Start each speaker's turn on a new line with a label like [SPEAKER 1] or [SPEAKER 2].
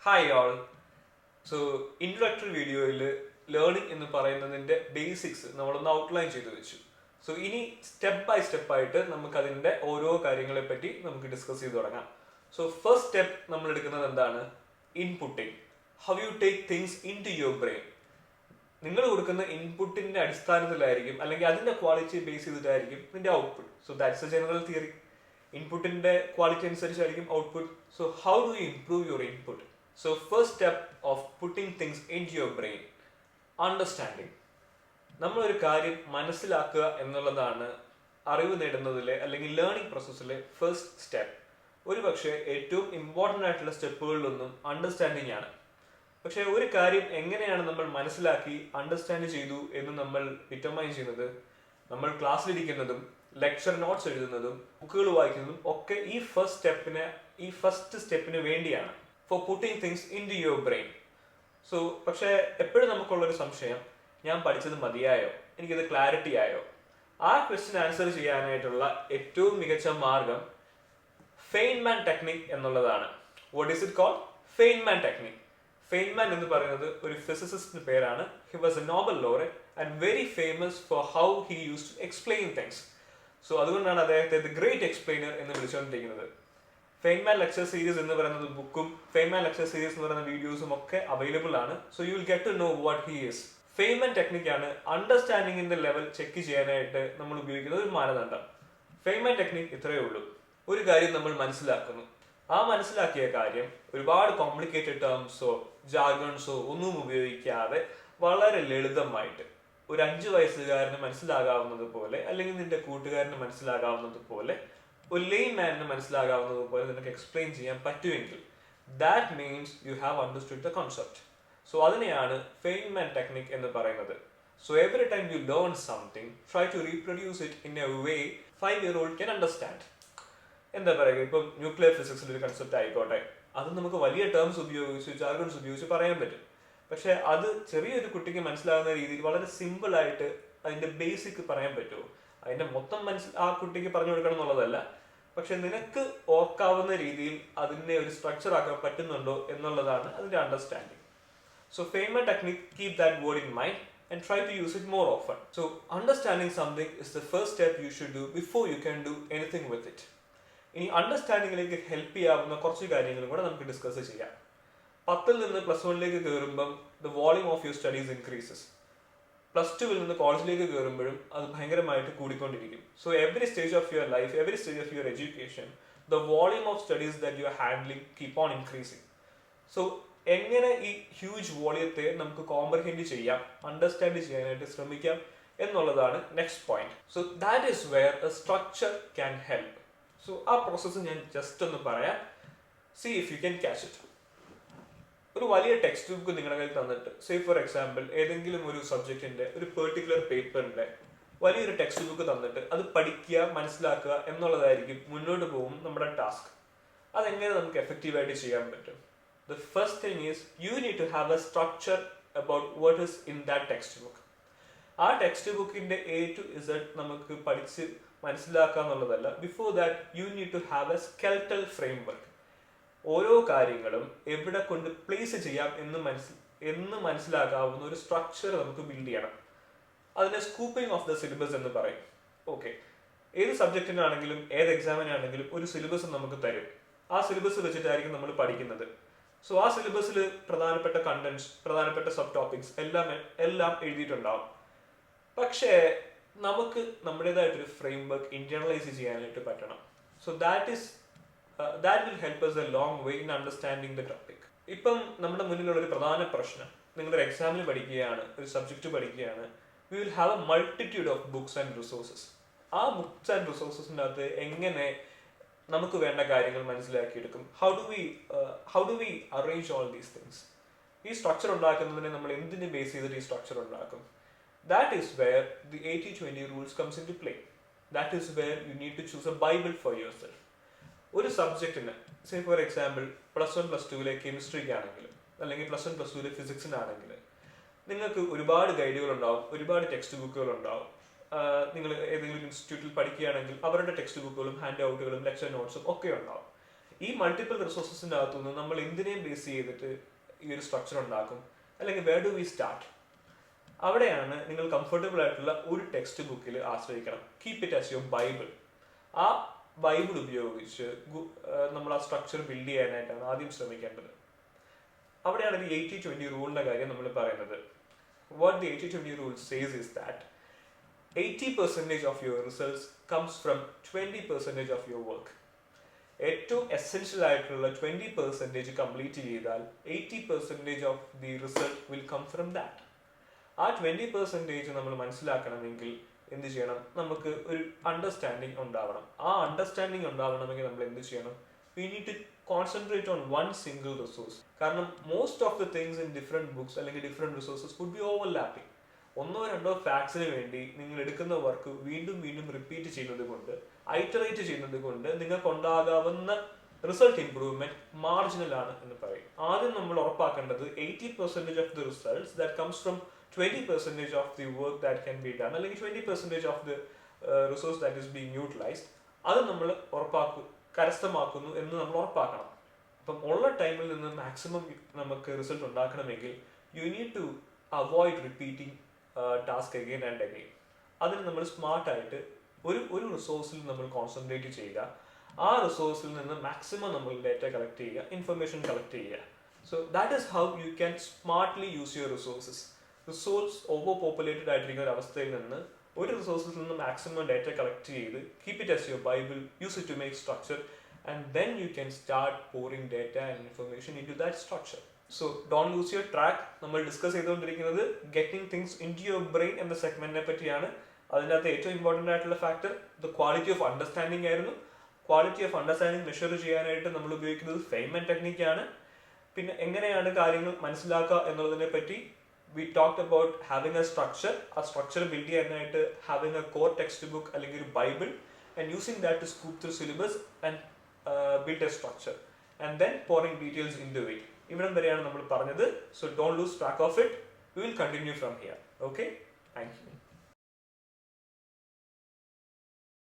[SPEAKER 1] Hi all. So introductory വീഡിയോയിൽ learning എന്ന് പറയുന്നതിൻ്റെ ബേസിക്സ് നമ്മളൊന്ന് ഔട്ട്ലൈൻ ചെയ്ത് വെച്ചു. സോ ഇനി സ്റ്റെപ്പ് ബൈ സ്റ്റെപ്പ് ആയിട്ട് നമുക്ക് അതിൻ്റെ ഓരോ കാര്യങ്ങളെ പറ്റി നമുക്ക് ഡിസ്കസ് ചെയ്ത് തുടങ്ങാം. സോ ഫസ്റ്റ് സ്റ്റെപ്പ് നമ്മൾ എടുക്കുന്നത് എന്താണ്? Inputting. How you take things into your brain. നിങ്ങൾ കൊടുക്കുന്ന ഇൻപുട്ടിന്റെ അടിസ്ഥാനത്തിലായിരിക്കും അല്ലെങ്കിൽ അതിന്റെ ക്വാളിറ്റി ബേസ് ചെയ്തിട്ടായിരിക്കും ഇതിന്റെ output. So that's a general theory. ഇൻപുട്ടിന്റെ ക്വാളിറ്റി അനുസരിച്ചായിരിക്കും output. So how do you improve your input? So first step of putting things into your brain, understanding. നമ്മളൊരു കാര്യം മനസ്സിലാക്കുക എന്നുള്ളതാണ് അറിവ് നേടുന്നതിലെ അല്ലെങ്കിൽ ലേണിംഗ് പ്രോസസ്സിലെ ഫസ്റ്റ് സ്റ്റെപ്പ്. ഒരു പക്ഷേ ഏറ്റവും ഇമ്പോർട്ടൻ്റ് ആയിട്ടുള്ള സ്റ്റെപ്പുകളിലൊന്നും അണ്ടർസ്റ്റാൻഡിങ് ആണ്. പക്ഷെ ഒരു കാര്യം എങ്ങനെയാണ് നമ്മൾ മനസ്സിലാക്കി അണ്ടർസ്റ്റാൻഡ് ചെയ്തു എന്ന് നമ്മൾ ഡിറ്റർമൈൻ ചെയ്യുന്നത് നമ്മൾ ക്ലാസ്സിലിരിക്കുന്നതും ലെക്ചർ നോട്ട്സ് എഴുതുന്നതും ബുക്കുകൾ വായിക്കുന്നതും ഒക്കെ ഈ ഫസ്റ്റ് സ്റ്റെപ്പിന് വേണ്ടിയാണ്, for putting things into your brain. So പക്ഷേ എപ്പോഴും നമുക്കുള്ളൊരു സംശയം, ഞാൻ പഠിച്ചത് മതിയായോ, എനിക്കത് ക്ലാരിറ്റി ആയോ? ആ ക്വസ്റ്റ്യൻ ആൻസർ ചെയ്യാനായിട്ടുള്ള ഏറ്റവും മികച്ച മാർഗം ഫെയ്ൻമാൻ ടെക്നിക് എന്നുള്ളതാണ്. What is it called? Feynman technique. Feynman എന്ന് പറയുന്നത് ഒരു ഫിസിസിസ്റ്റിന്റെ പേരാണ്. He was a Nobel laureate and very famous for how he use to explain things. So അതുകൊണ്ടാണ് അദ്ദേഹത്തെ ദി ഗ്രേറ്റ് എക്സ്പ്ലെയിനർ എന്ന് വിളിച്ചുകൊണ്ടിരിക്കുന്നത്. ഫെയ്ൻമാൻ ലെക്ചർ സീരീസ് എന്ന് പറയുന്നത് ബുക്കും ഫെയ്ൻമാൻ ലെക്ചർ സീരീസ് എന്ന് പറയുന്ന വീഡിയോസും ഒക്കെ അവൈലബിൾ ആണ്. So you will get to know what he is. Feynman ടെക്നിക്കാണ് അണ്ടർസ്റ്റാൻഡിങ്ങിന്റെ ലെവൽ ചെക്ക് ചെയ്യാനായിട്ട് നമ്മൾ ഉപയോഗിക്കുന്ന ഒരു മാനദണ്ഡം. ഫെയ്ൻമാൻ ടെക്നിക് ഇത്രയേ ഉള്ളൂ. ഒരു കാര്യം നമ്മൾ മനസ്സിലാക്കുന്നു. ആ മനസ്സിലാക്കിയ കാര്യം ഒരുപാട് കോംപ്ലിക്കേറ്റഡ് ടേംസോ ജാർഗൺസോ ഒന്നും ഉപയോഗിക്കാതെ വളരെ ലളിതമായിട്ട് ഒരു 5 വയസ്സുകാരന് മനസ്സിലാകാവുന്നത് പോലെ, അല്ലെങ്കിൽ നിന്റെ കൂട്ടുകാരന് മനസ്സിലാകാവുന്നത് പോലെ, ഒരു ലെയിൻ മാനിന് മനസ്സിലാകാവുന്നത് പോലെ നിനക്ക് എക്സ്പ്ലെയിൻ ചെയ്യാൻ പറ്റുമെങ്കിൽ that means you have understood the concept. So അതിനെയാണ് ഫെയ്ൻമാൻ ടെക്നിക് എന്ന് പറയുന്നത്. So every time you learn something, try to reproduce it in a way 5-year-old can understand. എന്താ പറയുക, ഇപ്പം ന്യൂക്ലിയർ ഫിസിക്സിൽ ഒരു കൺസെപ്റ്റ് ആയിക്കോട്ടെ, അത് നമുക്ക് വലിയ ടേംസ് ഉപയോഗിച്ച് ജാർഗൺസ് ഉപയോഗിച്ച് പറയാൻ പറ്റും. പക്ഷെ അത് ചെറിയൊരു കുട്ടിക്ക് മനസ്സിലാകുന്ന രീതിയിൽ വളരെ സിമ്പിൾ ആയിട്ട് അതിന്റെ ബേസിക് പറയാൻ പറ്റുമോ? അതിന്റെ മൊത്തം ആ കുട്ടിക്ക് പറഞ്ഞു കൊടുക്കണം എന്നുള്ളതല്ല, പക്ഷെ നിനക്ക് ഓർക്കാവുന്ന രീതിയിൽ അതിനെ ഒരു സ്ട്രക്ചർ ആക്കാൻ പറ്റുന്നുണ്ടോ എന്നുള്ളതാണ് അതിന്റെ understanding. So Feynman technique, keep that word in mind and try to use it more often. So understanding something is the first step you should do before you can do anything with it. ഇനി അണ്ടർസ്റ്റാൻഡിങ്ങിലേക്ക് help ചെയ്യാവുന്ന കുറച്ച് കാര്യങ്ങളും കൂടെ നമുക്ക് discuss ചെയ്യാം. 10ൽ നിന്ന് +1ലേക്ക് കയറുമ്പം the volume of your studies increases. +2വിൽ നിന്ന് കോളേജിലേക്ക് കയറുമ്പോഴും അത് ഭയങ്കരമായിട്ട് കൂടിക്കൊണ്ടിരിക്കും. So every stage of your life, every stage of your education, the volume of studies that you are handling keep on increasing. So എങ്ങനെ ഈ ഹ്യൂജ് വോളിയത്തെ നമുക്ക് കോംപ്രഹെൻഡ് ചെയ്യാം, അണ്ടർസ്റ്റാൻഡ് ചെയ്യാനായിട്ട് ശ്രമിക്കാം എന്നുള്ളതാണ് next point. So that is where a structure can help. So ആ process ഞാൻ just ഒന്ന് പറയാം. See if you can catch it. ഒരു വലിയ ടെക്സ്റ്റ് ബുക്ക് നിങ്ങളുടെ കയ്യിൽ തന്നിട്ട്, സേ ഫോർ എക്സാമ്പിൾ ഏതെങ്കിലും ഒരു സബ്ജക്റ്റിന്റെ ഒരു പെർട്ടിക്കുലർ പേപ്പറിന്റെ വലിയൊരു ടെക്സ്റ്റ് ബുക്ക് തന്നിട്ട് അത് പഠിക്കുക, മനസ്സിലാക്കുക എന്നുള്ളതായിരിക്കും മുന്നോട്ട് പോകും നമ്മുടെ ടാസ്ക്. അതെങ്ങനെ നമുക്ക് എഫക്റ്റീവായിട്ട് ചെയ്യാൻ പറ്റും? The first thing is you need to have a structure about what is in that textbook. ആ ടെക്സ്റ്റ് ബുക്കിന്റെ A to Z നമുക്ക് പഠിച്ച് മനസ്സിലാക്കുക എന്നുള്ളതല്ല. Before that you need to have a skeletal framework. ഓരോ കാര്യങ്ങളും എവിടെ കൊണ്ട് പ്ലേസ് ചെയ്യാം എന്ന് മനസ്സിലാക്കാവുന്ന ഒരു സ്ട്രക്ചർ നമുക്ക് ബിൽഡ് ചെയ്യണം. അതിനെ സ്കൂപ്പിംഗ് ഓഫ് ദ സിലബസ് എന്ന് പറയും. ഓക്കെ, ഏത് സബ്ജക്റ്റിനാണെങ്കിലും ഏത് എക്സാമിനാണെങ്കിലും ഒരു സിലബസ് നമുക്ക് തരും. ആ സിലബസ് വെച്ചിട്ടായിരിക്കും നമ്മൾ പഠിക്കുന്നത്. സോ ആ സിലബസിൽ പ്രധാനപ്പെട്ട കണ്ടന്റ്സ്, പ്രധാനപ്പെട്ട സബ് ടോപ്പിക്സ് എല്ലാം എഴുതിയിട്ടുണ്ടാവും. പക്ഷേ നമുക്ക് നമ്മുടേതായിട്ടൊരു ഫ്രെയിംവർക്ക് ഇന്റേണലൈസ് ചെയ്യാനായിട്ട് പറ്റണം. So that will help us a long way in understanding the topic. ഇപ്പം നമ്മുടെ മുന്നിലുള്ള ഒരു പ്രധാന പ്രശ്നം, നിങ്ങളൊരു എക്സാമിന് പഠിക്കുകയാണ്, ഒരു സബ്ജക്റ്റ് പഠിക്കുകയാണ്, we will have a multitude of books and resources. ആ ബുക്സ് ആൻഡ് റിസോഴ്സസിൻ്റെ അകത്ത് എങ്ങനെ നമുക്ക് വേണ്ട കാര്യങ്ങൾ മനസ്സിലാക്കിയെടുക്കും? How do we arrange all these things? ഈ സ്ട്രക്ചർ ഉണ്ടാക്കുന്നതിനെ നമ്മൾ എന്തിന് ബേസ് ചെയ്തിട്ട് ഈ സ്ട്രക്ചർ ഉണ്ടാക്കും? That is where the 80-20 rules comes into play. That is where you need to choose a bible for yourself. ഒരു സബ്ജക്റ്റിന്, say for example +1 +2 കെമിസ്ട്രിക്കാണെങ്കിലും അല്ലെങ്കിൽ +1 +2 ഫിസിക്സിനാണെങ്കിൽ നിങ്ങൾക്ക് ഒരുപാട് ഗൈഡുകൾ ഉണ്ടാവും, ഒരുപാട് ടെക്സ്റ്റ് ബുക്കുകൾ ഉണ്ടാവും. നിങ്ങൾ ഏതെങ്കിലും ഇൻസ്റ്റിറ്റ്യൂട്ടിൽ പഠിക്കുകയാണെങ്കിൽ അവരുടെ ടെക്സ്റ്റ് ബുക്കുകളും ഹാൻഡ് ഔട്ടുകളും ലെക്ചർ നോട്ട്സും ഒക്കെ ഉണ്ടാവും. ഈ മൾട്ടിപ്പിൾ റിസോഴ്സസിൻ്റെ അകത്തുനിന്ന് നമ്മൾ എന്തിനേയും ബേസ് ചെയ്തിട്ട് ഈ ഒരു സ്ട്രക്ചർ ഉണ്ടാക്കും, അല്ലെങ്കിൽ വേർ ഡു വി സ്റ്റാർട്ട്? അവിടെയാണ് നിങ്ങൾ കംഫർട്ടബിൾ ആയിട്ടുള്ള ഒരു ടെക്സ്റ്റ് ബുക്കിൽ ആശ്രയിക്കണം. Keep it as your bible. ആ ബൈബിൾ ഉപയോഗിച്ച് നമ്മൾ ആ സ്ട്രക്ചർ ബിൽഡ് ചെയ്യാനായിട്ടാണ് ആദ്യം ശ്രമിക്കേണ്ടത്. അവിടെയാണ് ഈ 80-20 റൂളിന്റെ കാര്യം നമ്മൾ പറയുന്നത്. What the 80-20 rule says is that 80% of your results comes from 20% of your work. ഏറ്റവും എസെൻഷ്യൽ ആയിട്ടുള്ള 20% കംപ്ലീറ്റ് ചെയ്താൽ 80% of the result will come from that. ആ 20% നമ്മൾ മനസ്സിലാക്കണമെങ്കിൽ എന്ത് ചെയ്യണം? നമുക്ക് ഒരു അണ്ടർസ്റ്റാൻഡിങ് ഉണ്ടാവണം. ആ അണ്ടർസ്റ്റാൻഡിങ് ഉണ്ടാവണമെങ്കിൽ നമ്മൾ എന്ത് ചെയ്യണം? We need to concentrate on one single resource. കാരണം most of the things in different books അല്ലെങ്കിൽ different resources could be overlapping. ഒന്നോ രണ്ടോ ഫാക്ട്സിന് വേണ്ടി നിങ്ങൾ എടുക്കുന്ന വർക്ക് വീണ്ടും വീണ്ടും റിപ്പീറ്റ് ചെയ്യുന്നത് കൊണ്ട്, ഐറ്ററേറ്റ് ചെയ്യുന്നത് കൊണ്ട് നിങ്ങൾക്ക് ഉണ്ടാകാവുന്ന റിസൾട്ട് ഇംപ്രൂവ്മെന്റ് മാർജിനൽ ആണ് എന്ന് പറയും. ആദ്യം നമ്മൾ ഉറപ്പാക്കേണ്ടത് 80% of the results that comes from 20% of the work that can be done, അല്ലെങ്കിൽ 20% of the resource that is being utilised, അത് നമ്മൾ കരസ്ഥമാക്കുന്നു എന്ന് നമ്മൾ ഉറപ്പാക്കണം. അപ്പം ഉള്ള ടൈമിൽ നിന്ന് മാക്സിമം നമുക്ക് റിസൾട്ട് ഉണ്ടാക്കണമെങ്കിൽ you need to avoid repeating task again and again. അതിന് നമ്മൾ സ്മാർട്ടായിട്ട് ഒരു റിസോഴ്സിൽ നമ്മൾ കോൺസെൻട്രേറ്റ് ചെയ്യുക. ആ റിസോഴ്സിൽ നിന്ന് മാക്സിമം നമ്മൾ ഡേറ്റ കളക്ട് ചെയ്യുക, ഇൻഫർമേഷൻ കളക്ട് ചെയ്യുക. So that is how you can smartly use your resources. Resource over populated ആയിട്ടിരിക്കുന്ന ഒരു അവസ്ഥയിൽ നിന്ന് ഒരു റിസോഴ്സിൽ നിന്ന് മാക്സിമം ഡേറ്റ കളക്ട് ചെയ്ത് keep it as your bible, use it to make structure, and then you can start pouring data and information into that structure. So don't lose your track. നമ്മൾ discuss ചെയ്തുകൊണ്ടിരിക്കുന്നത് getting things into your brain എന്ന സെഗ്മെന്റിനെ പറ്റിയാണ്. അതിനകത്ത് ഏറ്റവും important ആയിട്ടുള്ള factor the quality of understanding ആയിരുന്നു. Quality of understanding measure ചെയ്യാനായിട്ട് നമ്മൾ ഉപയോഗിക്കുന്നത് ഫെയ്ൻമാൻ ടെക്നിക്കാണ്. പിന്നെ എങ്ങനെയാണ് കാര്യങ്ങൾ മനസ്സിലാക്കുക എന്നുള്ളതിനെ പറ്റി we talked about having a structure. ആ സ്ട്രക്ചർ ബിൽഡ് ചെയ്യാനായിട്ട് having a core textbook അല്ലെങ്കിൽ ഒരു Bible, and using that to scoop through syllabus and build a structure, and then pouring details into it. ഇവിടം വരെയാണ് നമ്മൾ പറഞ്ഞത്. So don't lose track of it. We will continue from here. Okay? Thank you.